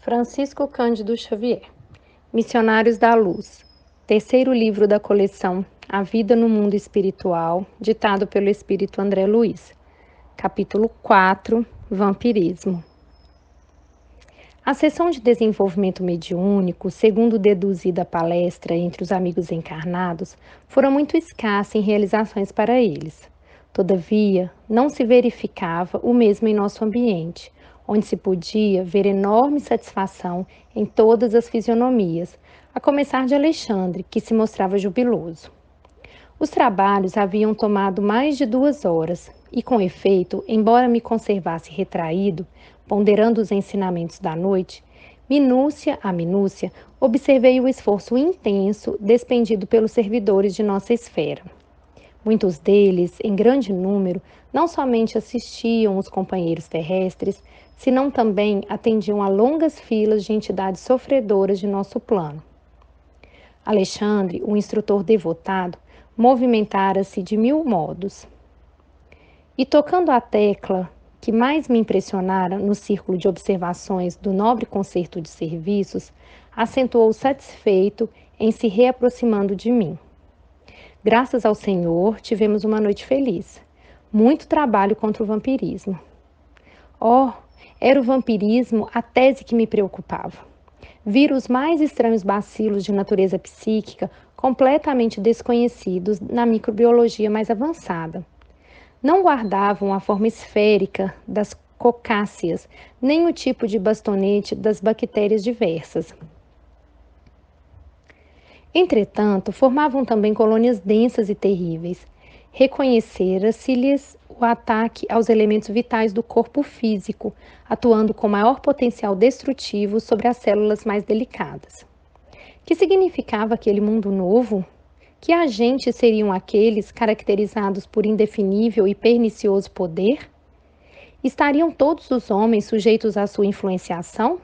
Francisco Cândido Xavier, Missionários da Luz, terceiro livro da coleção A Vida no Mundo Espiritual, ditado pelo Espírito André Luiz, capítulo 4, Vampirismo. A sessão de desenvolvimento mediúnico, segundo deduzida a palestra entre os amigos encarnados, fora muito escassa em realizações para eles. Todavia, não se verificava o mesmo em nosso ambiente, onde se podia ver enorme satisfação em todas as fisionomias, a começar de Alexandre, que se mostrava jubiloso. Os trabalhos haviam tomado mais de 2 horas e, com efeito, embora me conservasse retraído, ponderando os ensinamentos da noite, minúcia a minúcia, observei o esforço intenso despendido pelos servidores de nossa esfera. Muitos deles, em grande número, não somente assistiam os companheiros terrestres, senão também atendiam a longas filas de entidades sofredoras de nosso plano. Alexandre, o instrutor devotado, movimentara-se de 1000 modos. E tocando a tecla que mais me impressionara no círculo de observações do nobre concerto de serviços, acentuou satisfeito em se reaproximando de mim. Graças ao Senhor, tivemos uma noite feliz. Muito trabalho contra o vampirismo. Oh, era o vampirismo a tese que me preocupava. Vir os mais estranhos bacilos de natureza psíquica completamente desconhecidos na microbiologia mais avançada. Não guardavam a forma esférica das cocáceas, nem o tipo de bastonete das bactérias diversas. Entretanto, formavam também colônias densas e terríveis. Reconhecera-se-lhes o ataque aos elementos vitais do corpo físico, atuando com maior potencial destrutivo sobre as células mais delicadas. Que significava aquele mundo novo? Que agentes seriam aqueles caracterizados por indefinível e pernicioso poder? Estariam todos os homens sujeitos à sua influenciação?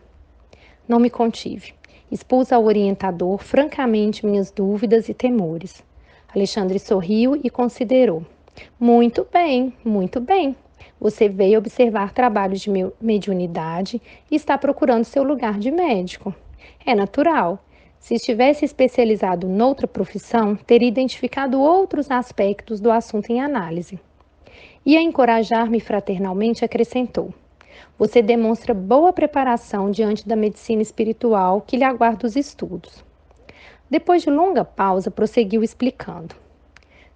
Não me contive. Expus ao orientador francamente minhas dúvidas e temores. Alexandre sorriu e considerou. Muito bem, muito bem. Você veio observar trabalhos de mediunidade e está procurando seu lugar de médico. É natural. Se estivesse especializado noutra profissão, teria identificado outros aspectos do assunto em análise. E a encorajar-me fraternalmente, acrescentou: você demonstra boa preparação diante da medicina espiritual que lhe aguarda os estudos. Depois de longa pausa, prosseguiu explicando.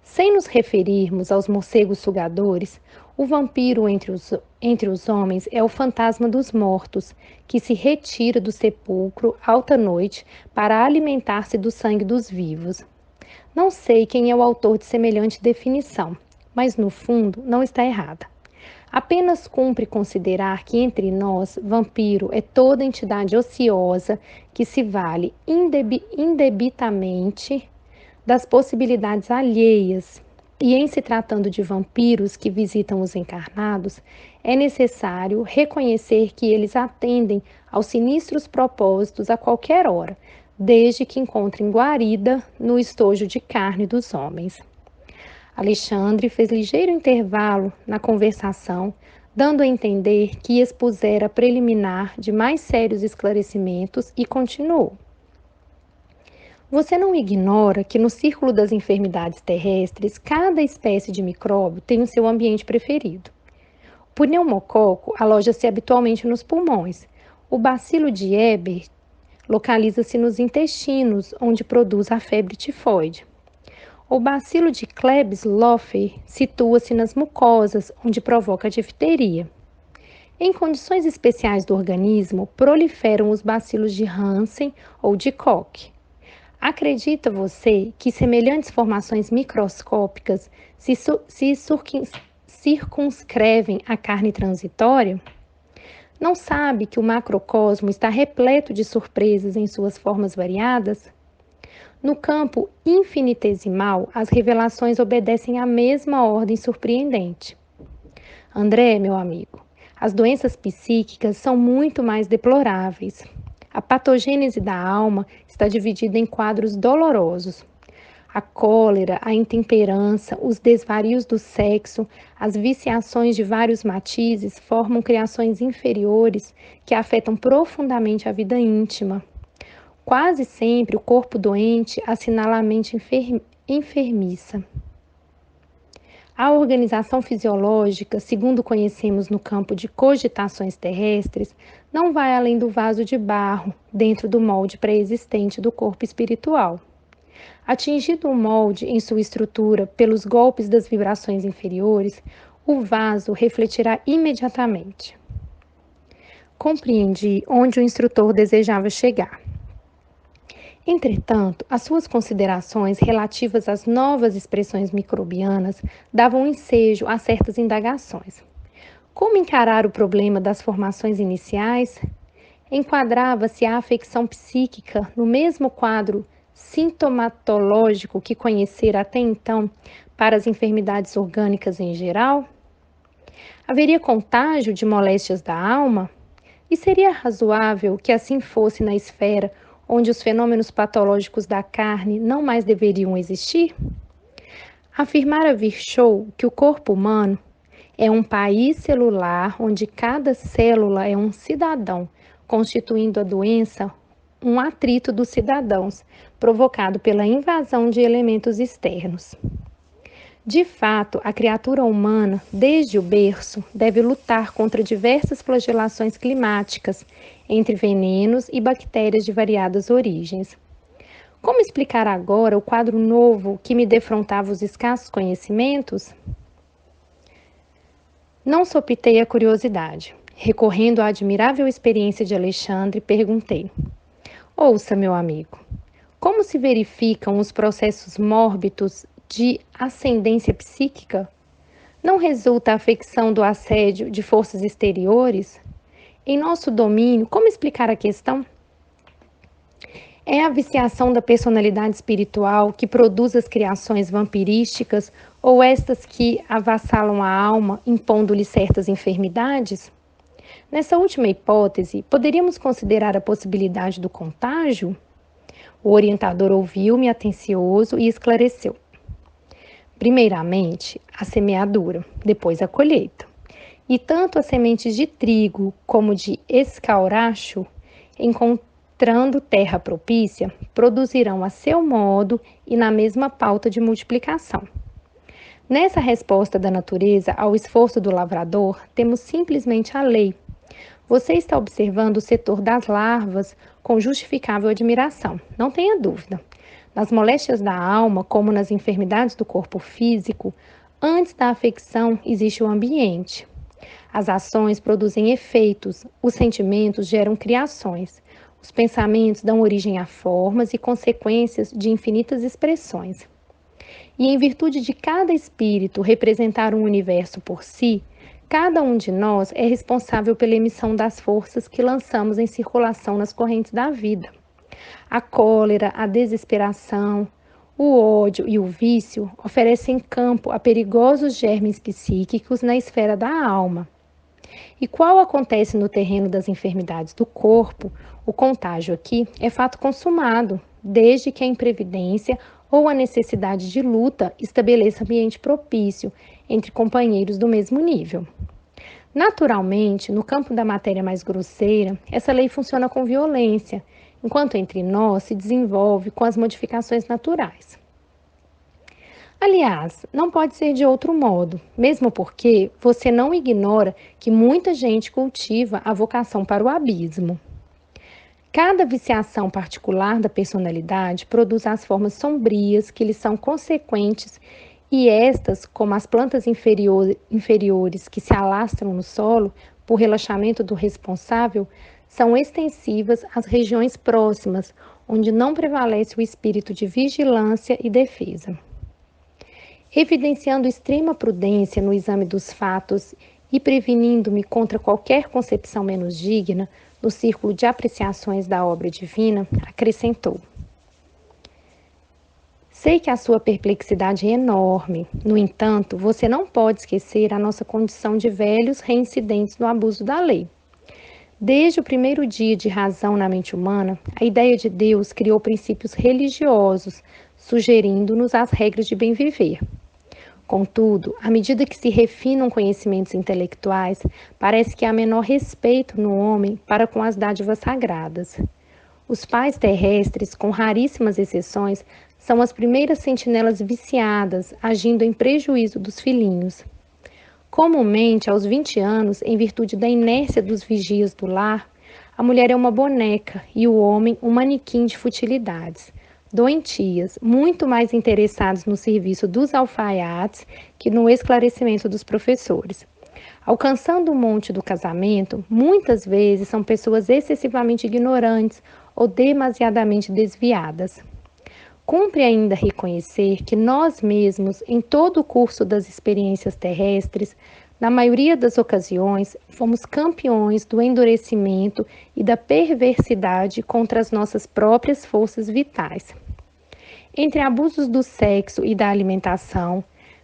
Sem nos referirmos aos morcegos sugadores, o vampiro entre os homens é o fantasma dos mortos, que se retira do sepulcro alta noite para alimentar-se do sangue dos vivos. Não sei quem é o autor de semelhante definição, mas no fundo não está errada. Apenas cumpre considerar que entre nós, vampiro é toda entidade ociosa que se vale indebitamente das possibilidades alheias, e em se tratando de vampiros que visitam os encarnados, é necessário reconhecer que eles atendem aos sinistros propósitos a qualquer hora, desde que encontrem guarida no estojo de carne dos homens. Alexandre fez ligeiro intervalo na conversação, dando a entender que expusera preliminar de mais sérios esclarecimentos e continuou. Você não ignora que no círculo das enfermidades terrestres, cada espécie de micróbio tem o seu ambiente preferido. O pneumococo aloja-se habitualmente nos pulmões. O bacilo de Eber localiza-se nos intestinos, onde produz a febre tifoide. O bacilo de Klebsiella situa-se nas mucosas, onde provoca a difteria. Em condições especiais do organismo, proliferam os bacilos de Hansen ou de Koch. Acredita você que semelhantes formações microscópicas se circunscrevem à carne transitória? Não sabe que o macrocosmo está repleto de surpresas em suas formas variadas? No campo infinitesimal, as revelações obedecem à mesma ordem surpreendente. André, meu amigo, as doenças psíquicas são muito mais deploráveis. A patogênese da alma está dividida em quadros dolorosos. A cólera, a intemperança, os desvarios do sexo, as viciações de vários matizes formam criações inferiores que afetam profundamente a vida íntima. Quase sempre o corpo doente assinala a mente enfermiça. A organização fisiológica, segundo conhecemos no campo de cogitações terrestres, não vai além do vaso de barro, dentro do molde pré-existente do corpo espiritual. Atingido o molde em sua estrutura pelos golpes das vibrações inferiores, o vaso refletirá imediatamente. Compreendi onde o instrutor desejava chegar. Entretanto, as suas considerações relativas às novas expressões microbianas davam ensejo a certas indagações. Como encarar o problema das formações iniciais? Enquadrava-se a afecção psíquica no mesmo quadro sintomatológico que conhecera até então para as enfermidades orgânicas em geral? Haveria contágio de moléstias da alma? E seria razoável que assim fosse na esfera onde os fenômenos patológicos da carne não mais deveriam existir? Afirmara Virchow que o corpo humano é um país celular onde cada célula é um cidadão, constituindo a doença um atrito dos cidadãos, provocado pela invasão de elementos externos. De fato, a criatura humana, desde o berço, deve lutar contra diversas flagelações climáticas, entre venenos e bactérias de variadas origens. Como explicar agora o quadro novo que me defrontava os escassos conhecimentos? Não sopitei a curiosidade. Recorrendo à admirável experiência de Alexandre, perguntei: ouça, meu amigo, como se verificam os processos mórbidos de ascendência psíquica? Não resulta a afecção do assédio de forças exteriores? Em nosso domínio, como explicar a questão? É a viciação da personalidade espiritual que produz as criações vampirísticas ou estas que avassalam a alma, impondo-lhe certas enfermidades? Nessa última hipótese, poderíamos considerar a possibilidade do contágio? O orientador ouviu-me atencioso e esclareceu. Primeiramente, a semeadura, depois a colheita. E tanto as sementes de trigo como de escauracho, encontrando terra propícia, produzirão a seu modo e na mesma pauta de multiplicação. Nessa resposta da natureza ao esforço do lavrador, temos simplesmente a lei. Você está observando o setor das larvas com justificável admiração, não tenha dúvida. Nas moléstias da alma, como nas enfermidades do corpo físico, antes da afecção existe o ambiente. As ações produzem efeitos, os sentimentos geram criações, os pensamentos dão origem a formas e consequências de infinitas expressões. E em virtude de cada espírito representar um universo por si, cada um de nós é responsável pela emissão das forças que lançamos em circulação nas correntes da vida. A cólera, a desesperação, o ódio e o vício oferecem campo a perigosos germes psíquicos na esfera da alma. E qual acontece no terreno das enfermidades do corpo, o contágio aqui é fato consumado, desde que a imprevidência ou a necessidade de luta estabeleça ambiente propício entre companheiros do mesmo nível. Naturalmente, no campo da matéria mais grosseira, essa lei funciona com violência, enquanto entre nós se desenvolve com as modificações naturais. Aliás, não pode ser de outro modo, mesmo porque você não ignora que muita gente cultiva a vocação para o abismo. Cada viciação particular da personalidade produz as formas sombrias que lhe são consequentes e estas, como as plantas inferiores que se alastram no solo por relaxamento do responsável, são extensivas às regiões próximas, onde não prevalece o espírito de vigilância e defesa. Evidenciando extrema prudência no exame dos fatos e prevenindo-me contra qualquer concepção menos digna, no círculo de apreciações da obra divina, acrescentou: sei que a sua perplexidade é enorme, no entanto, você não pode esquecer a nossa condição de velhos reincidentes no abuso da lei. Desde o primeiro dia de razão na mente humana, a ideia de Deus criou princípios religiosos sugerindo-nos as regras de bem viver. Contudo, à medida que se refinam conhecimentos intelectuais, parece que há menor respeito no homem para com as dádivas sagradas. Os pais terrestres, com raríssimas exceções, são as primeiras sentinelas viciadas, agindo em prejuízo dos filhinhos. Comumente, aos 20 anos, em virtude da inércia dos vigias do lar, a mulher é uma boneca e o homem um manequim de futilidades, doentias, muito mais interessados no serviço dos alfaiates que no esclarecimento dos professores. Alcançando o monte do casamento, muitas vezes são pessoas excessivamente ignorantes ou demasiadamente desviadas. Cumpre ainda reconhecer que nós mesmos, em todo o curso das experiências terrestres, na maioria das ocasiões, fomos campeões do endurecimento e da perversidade contra as nossas próprias forças vitais. Entre abusos do sexo e da alimentação,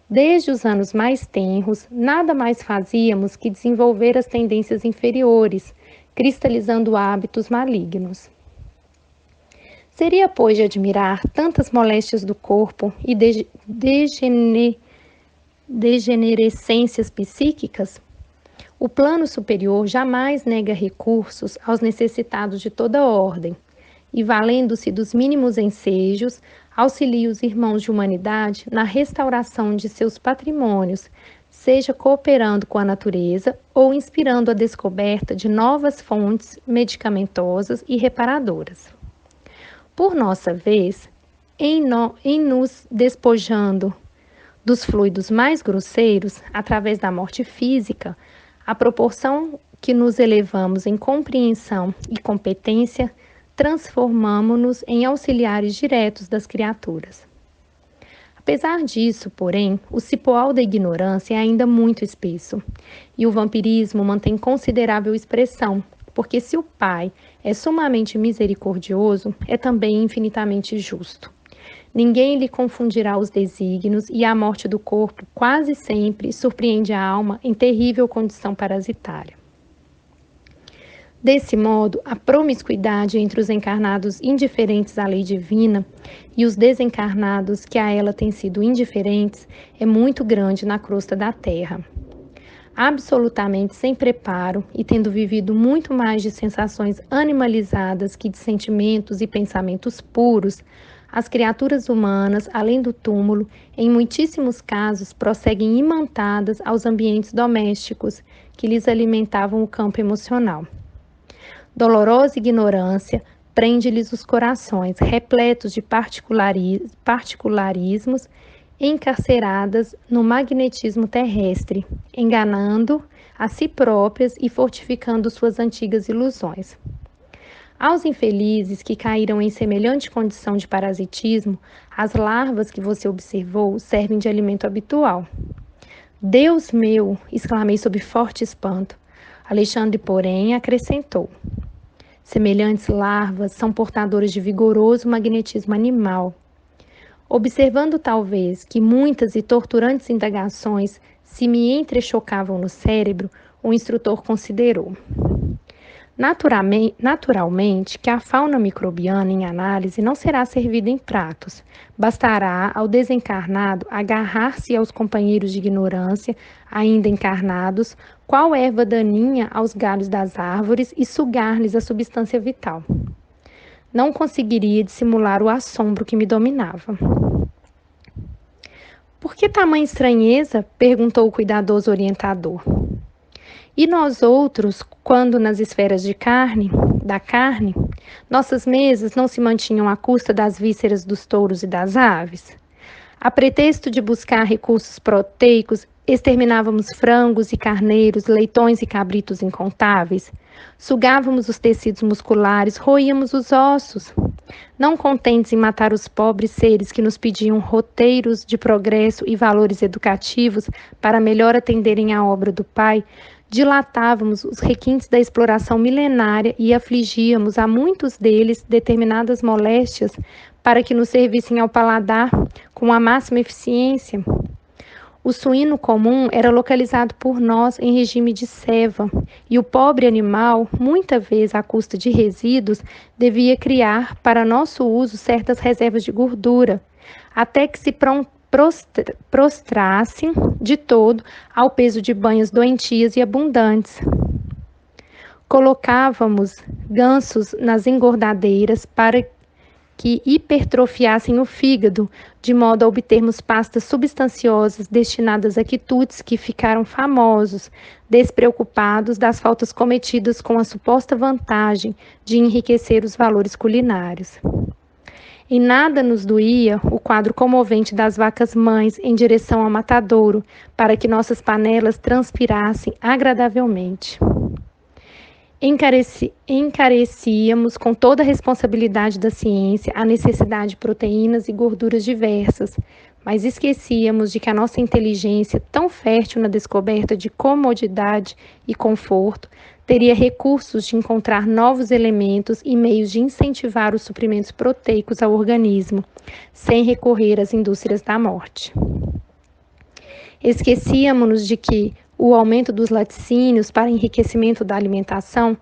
desde os anos mais tenros, nada mais fazíamos que desenvolver as tendências inferiores, cristalizando hábitos malignos. Seria, pois, de admirar tantas moléstias do corpo e degenerescências psíquicas? O plano superior jamais nega recursos aos necessitados de toda ordem e, valendo-se dos mínimos ensejos, auxilia os irmãos de humanidade na restauração de seus patrimônios, seja cooperando com a natureza ou inspirando a descoberta de novas fontes medicamentosas e reparadoras. Por nossa vez, em nos despojando dos fluidos mais grosseiros, através da morte física, à proporção que nos elevamos em compreensão e competência, transformamo-nos em auxiliares diretos das criaturas. Apesar disso, porém, o cipoal da ignorância é ainda muito espesso, e o vampirismo mantém considerável expressão, porque se o Pai é sumamente misericordioso, é também infinitamente justo. Ninguém lhe confundirá os desígnios e a morte do corpo quase sempre surpreende a alma em terrível condição parasitária. Desse modo, a promiscuidade entre os encarnados indiferentes à lei divina e os desencarnados que a ela têm sido indiferentes é muito grande na crosta da terra. Absolutamente sem preparo e tendo vivido muito mais de sensações animalizadas que de sentimentos e pensamentos puros, as criaturas humanas, além do túmulo, em muitíssimos casos prosseguem imantadas aos ambientes domésticos que lhes alimentavam o campo emocional. Dolorosa ignorância prende-lhes os corações, repletos de particularismos, encarceradas no magnetismo terrestre, enganando a si próprias e fortificando suas antigas ilusões. Aos infelizes que caíram em semelhante condição de parasitismo, as larvas que você observou servem de alimento habitual. Deus meu! Exclamei sob forte espanto. Alexandre, porém, acrescentou. Semelhantes larvas são portadoras de vigoroso magnetismo animal. Observando talvez que muitas e torturantes indagações se me entrechocavam no cérebro, o instrutor considerou. Naturalmente que a fauna microbiana em análise não será servida em pratos. Bastará ao desencarnado agarrar-se aos companheiros de ignorância, ainda encarnados, qual erva daninha aos galhos das árvores e sugar-lhes a substância vital. Não conseguiria dissimular o assombro que me dominava. Por que tamanha estranheza? Perguntou o cuidadoso orientador. E nós outros, quando nas esferas da carne, nossas mesas não se mantinham à custa das vísceras dos touros e das aves? A pretexto de buscar recursos proteicos, exterminávamos frangos e carneiros, leitões e cabritos incontáveis. Sugávamos os tecidos musculares, roíamos os ossos. Não contentes em matar os pobres seres que nos pediam roteiros de progresso e valores educativos para melhor atenderem à obra do Pai, dilatávamos os requintes da exploração milenária e afligíamos a muitos deles determinadas moléstias para que nos servissem ao paladar com a máxima eficiência. O suíno comum era localizado por nós em regime de ceva, e o pobre animal, muita vez à custa de resíduos, devia criar para nosso uso certas reservas de gordura, até que se prostrassem de todo ao peso de banhas doentias e abundantes. Colocávamos gansos nas engordadeiras para que hipertrofiassem o fígado, de modo a obtermos pastas substanciosas destinadas a quitutes que ficaram famosos, despreocupados das faltas cometidas com a suposta vantagem de enriquecer os valores culinários. Em nada nos doía o quadro comovente das vacas mães em direção ao matadouro, para que nossas panelas transpirassem agradavelmente. Encarecíamos com toda a responsabilidade da ciência a necessidade de proteínas e gorduras diversas, mas esquecíamos de que a nossa inteligência, tão fértil na descoberta de comodidade e conforto, teria recursos de encontrar novos elementos e meios de incentivar os suprimentos proteicos ao organismo, sem recorrer às indústrias da morte. Esquecíamos-nos de que o aumento dos laticínios para enriquecimento da alimentação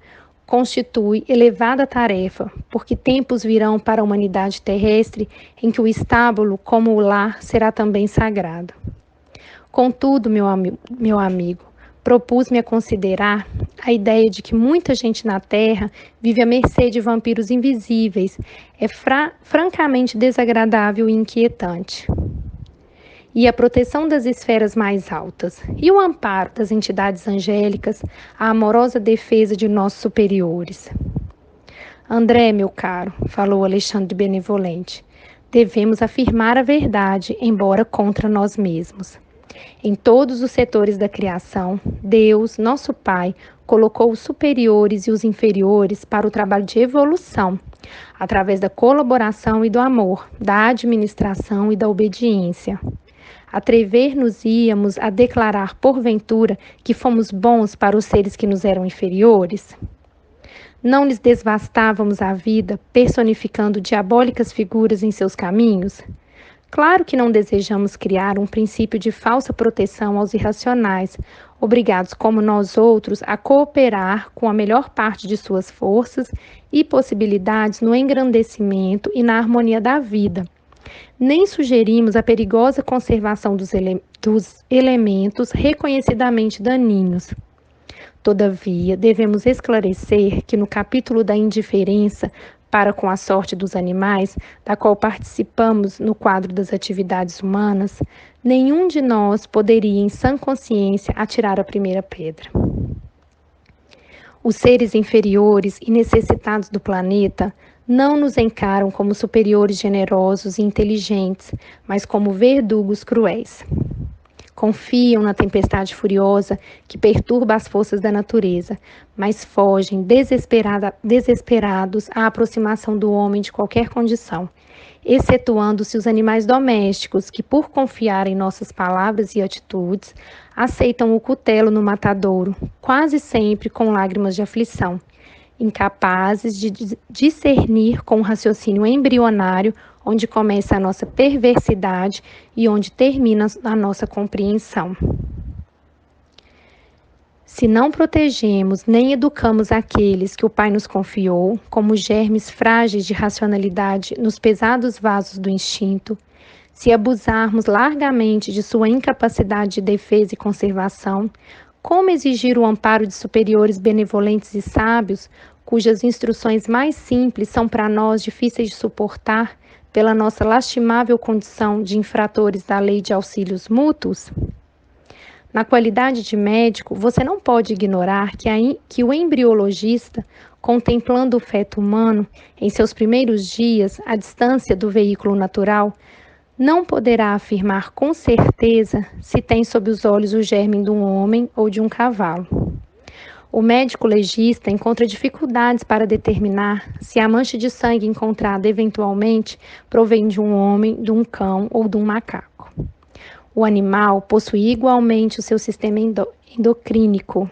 constitui elevada tarefa, porque tempos virão para a humanidade terrestre em que o estábulo, como o lar, será também sagrado. Contudo, meu amigo, propus-me a considerar a ideia de que muita gente na Terra vive à mercê de vampiros invisíveis. É francamente desagradável e inquietante. E a proteção das esferas mais altas, e o amparo das entidades angélicas, a amorosa defesa de nossos superiores. André, meu caro, falou Alexandre benevolente, devemos afirmar a verdade, embora contra nós mesmos. Em todos os setores da criação, Deus, nosso Pai, colocou os superiores e os inferiores para o trabalho de evolução, através da colaboração e do amor, da administração e da obediência. Atrever-nos-íamos a declarar, porventura, que fomos bons para os seres que nos eram inferiores? Não lhes desvastávamos a vida, personificando diabólicas figuras em seus caminhos? Claro que não desejamos criar um princípio de falsa proteção aos irracionais, obrigados como nós outros a cooperar com a melhor parte de suas forças e possibilidades no engrandecimento e na harmonia da vida. Nem sugerimos a perigosa conservação dos elementos reconhecidamente daninhos. Todavia, devemos esclarecer que no capítulo da indiferença para com a sorte dos animais, da qual participamos no quadro das atividades humanas, nenhum de nós poderia, em sã consciência, atirar a primeira pedra. Os seres inferiores e necessitados do planeta não nos encaram como superiores generosos e inteligentes, mas como verdugos cruéis. Confiam na tempestade furiosa que perturba as forças da natureza, mas fogem desesperados à aproximação do homem de qualquer condição, excetuando-se os animais domésticos que, por confiar em nossas palavras e atitudes, aceitam o cutelo no matadouro, quase sempre com lágrimas de aflição, incapazes de discernir com o raciocínio embrionário onde começa a nossa perversidade e onde termina a nossa compreensão. Se não protegemos nem educamos aqueles que o Pai nos confiou, como germes frágeis de racionalidade nos pesados vasos do instinto, se abusarmos largamente de sua incapacidade de defesa e conservação, como exigir o amparo de superiores benevolentes e sábios, cujas instruções mais simples são para nós difíceis de suportar pela nossa lastimável condição de infratores da lei de auxílios mútuos? Na qualidade de médico, você não pode ignorar que o embriologista, contemplando o feto humano em seus primeiros dias, à distância do veículo natural, não poderá afirmar com certeza se tem sob os olhos o germe de um homem ou de um cavalo. O médico legista encontra dificuldades para determinar se a mancha de sangue encontrada eventualmente provém de um homem, de um cão ou de um macaco. O animal possui igualmente o seu sistema endocrínico,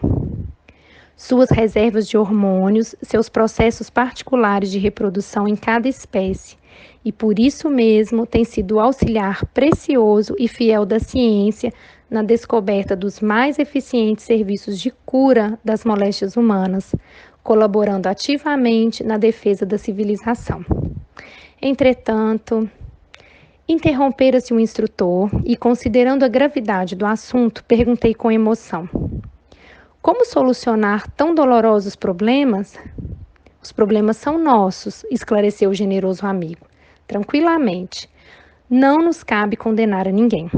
suas reservas de hormônios, seus processos particulares de reprodução em cada espécie, e por isso mesmo tem sido auxiliar precioso e fiel da ciência na descoberta dos mais eficientes serviços de cura das moléstias humanas, colaborando ativamente na defesa da civilização. Entretanto, Interrompera-se o instrutor e, considerando a gravidade do assunto, perguntei com emoção: como solucionar tão dolorosos problemas? Os problemas são nossos, esclareceu o generoso amigo. Tranquilamente. Não nos cabe condenar a ninguém.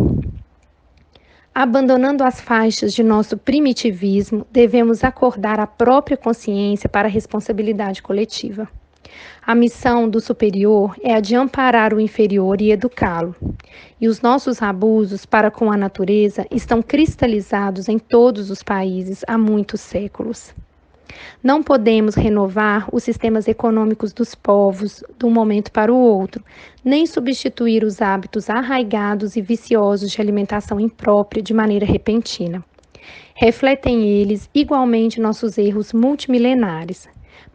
Abandonando as faixas de nosso primitivismo, devemos acordar a própria consciência para a responsabilidade coletiva. A missão do superior é a de amparar o inferior e educá-lo. E os nossos abusos para com a natureza estão cristalizados em todos os países há muitos séculos. Não podemos renovar os sistemas econômicos dos povos de um momento para o outro, nem substituir os hábitos arraigados e viciosos de alimentação imprópria de maneira repentina. Refletem eles igualmente nossos erros multimilenares.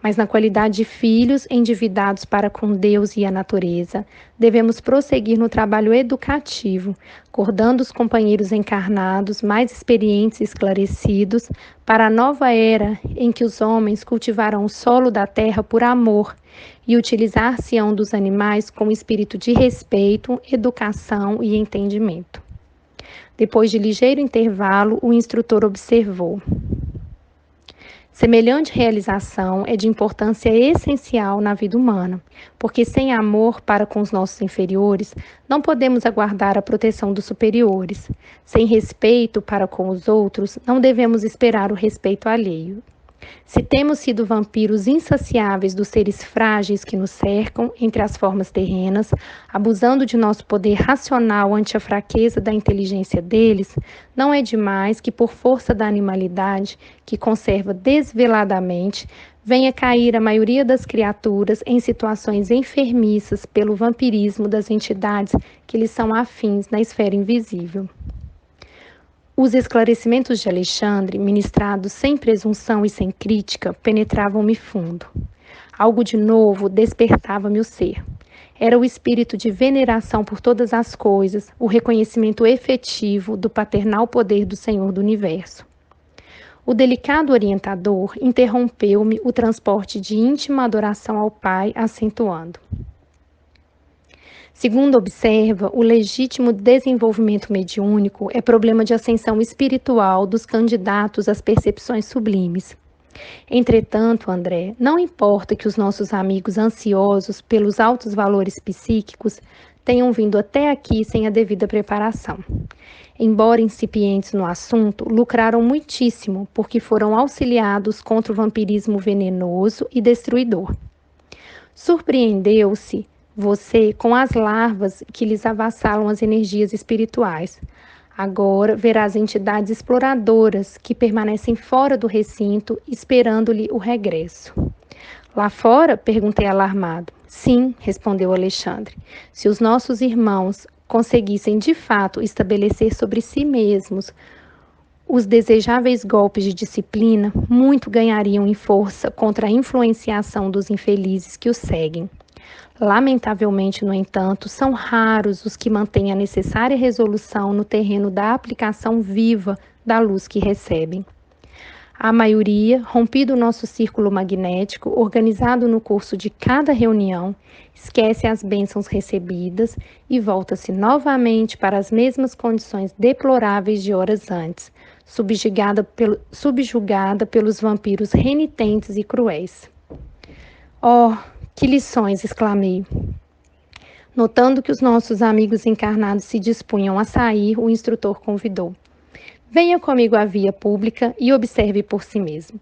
Mas na qualidade de filhos endividados para com Deus e a natureza, devemos prosseguir no trabalho educativo, acordando os companheiros encarnados mais experientes e esclarecidos para a nova era em que os homens cultivarão o solo da terra por amor e utilizar-se-ão dos animais com espírito de respeito, educação e entendimento. Depois de ligeiro intervalo, o instrutor observou: semelhante realização é de importância essencial na vida humana, porque sem amor para com os nossos inferiores, não podemos aguardar a proteção dos superiores. Sem respeito para com os outros, não devemos esperar o respeito alheio. Se temos sido vampiros insaciáveis dos seres frágeis que nos cercam entre as formas terrenas, abusando de nosso poder racional ante a fraqueza da inteligência deles, não é demais que, por força da animalidade, que conserva desveladamente, venha cair a maioria das criaturas em situações enfermiças pelo vampirismo das entidades que lhes são afins na esfera invisível. Os esclarecimentos de Alexandre, ministrados sem presunção e sem crítica, penetravam-me fundo. Algo de novo despertava-me o ser. Era o espírito de veneração por todas as coisas, o reconhecimento efetivo do paternal poder do Senhor do Universo. O delicado orientador interrompeu-me o transporte de íntima adoração ao Pai, acentuando: segundo observa, o legítimo desenvolvimento mediúnico é problema de ascensão espiritual dos candidatos às percepções sublimes. Entretanto, André, não importa que os nossos amigos ansiosos pelos altos valores psíquicos tenham vindo até aqui sem a devida preparação. Embora incipientes no assunto, lucraram muitíssimo porque foram auxiliados contra o vampirismo venenoso e destruidor. Surpreendeu-se você com as larvas que lhes avassalam as energias espirituais. Agora verá as entidades exploradoras que permanecem fora do recinto, esperando-lhe o regresso. Lá fora? Perguntei alarmado. Sim, respondeu Alexandre. Se os nossos irmãos conseguissem de fato estabelecer sobre si mesmos os desejáveis golpes de disciplina, muito ganhariam em força contra a influenciação dos infelizes que os seguem. Lamentavelmente, no entanto, são raros os que mantêm a necessária resolução no terreno da aplicação viva da luz que recebem. A maioria, rompido o nosso círculo magnético, organizado no curso de cada reunião, esquece as bênçãos recebidas e volta-se novamente para as mesmas condições deploráveis de horas antes, subjugada pelos vampiros renitentes e cruéis. Oh, que lições! Exclamei. Notando que os nossos amigos encarnados se dispunham a sair, o instrutor convidou: venha comigo à via pública e observe por si mesmo.